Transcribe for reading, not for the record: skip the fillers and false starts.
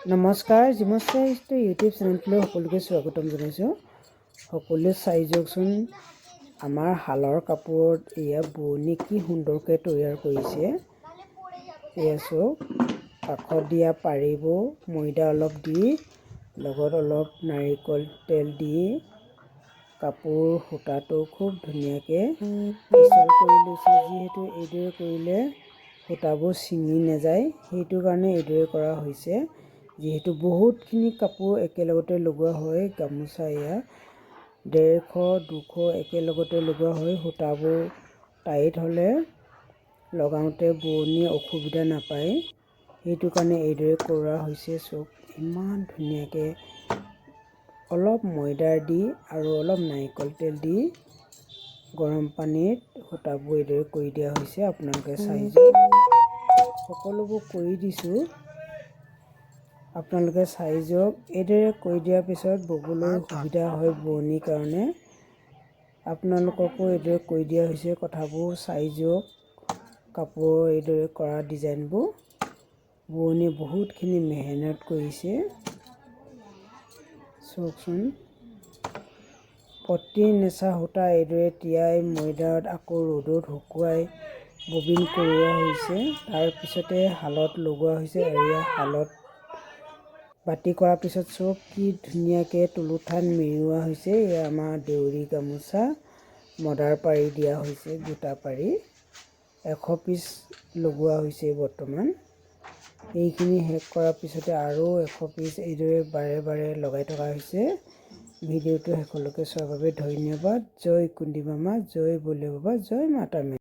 নমস্কাৰ, জিমস্কাৰ ইউটিউব চেনেলটোলৈ সকলোকে স্বাগতম জনাইছোঁ। সকলোৱে চাই যাওকচোন, আমাৰ শালৰ কাপোৰত এয়া বোৱনী কি সুন্দৰকৈ তৈয়াৰ কৰিছে। এয়া চাওক, কাষত দিয়া পাৰিবোৰ ময়দা অলপ দি লগত অলপ নাৰিকল তেল দি কাপোৰ সূতাটো খুব ধুনীয়াকৈ পিছল কৰি লৈছে। যিহেতু এইদৰে কৰিলে সূতাবোৰ ছিঙি নাযায়, সেইটো কাৰণে এইদৰে কৰা হৈছে। যিহেতু বহুতখিনি কাপোৰ একেলগতে লগোৱা হয়, গামোচা এয়া 150-200 একেলগতে লগোৱা হয়। সূতাবোৰ টাইট হ'লে লগাওঁতে বোৱনীয়ে অসুবিধা নাপায়, সেইটো কাৰণে এইদৰে কৰা হৈছে। চব ইমান ধুনীয়াকৈ অলপ ময়দা দি আৰু অলপ নাৰিকল তেল দি গৰম পানীত সূতাবোৰ এইদৰে কৰি দিয়া হৈছে। আপোনালোকে চাই যাওক, সকলোবোৰ কৰি দিছোঁ, আপোনালোকে চাই যাওক। এইদৰে কৰি দিয়াৰ পিছত ববলৈ সুবিধা হয় বোৱনীৰ কাৰণে। আপোনালোককো এইদৰে কৰি দিয়া হৈছে। কথাবোৰ চাই যাওক, কাপোৰৰ এইদৰে কৰা ডিজাইনবোৰ বোৱনীয়ে বহুতখিনি মেহনত কৰিছে। চাওকচোন, প্ৰতি নেচা সূতা এইদৰে তিয়াই ময়দাত আকৌ ৰ'দত শুকুৱাই ববিন কৰোৱা হৈছে। তাৰপিছতে শালত লগোৱা হৈছে। এয়া শালত বাতি কৰাৰ পিছত চব কি ধুনীয়াকৈ তুলুঠাত মেৰিওৱা হৈছে। এয়া আমাৰ দেউৰী গামোচা মদাৰ পাৰি দিয়া হৈছে, গোটা পাৰি 100 পিচ লগোৱা হৈছে। বৰ্তমান এইখিনি শেষ কৰাৰ পিছতে আৰু 100 পিচ এইদৰে বাৰে বাৰে লগাই থকা হৈছে। ভিডিঅ'টো শেষলৈকে চোৱাৰ বাবে ধন্যবাদ। জয় কুন্দি মামা, জয় বলিয়া বাবা, জয় মাতা মে।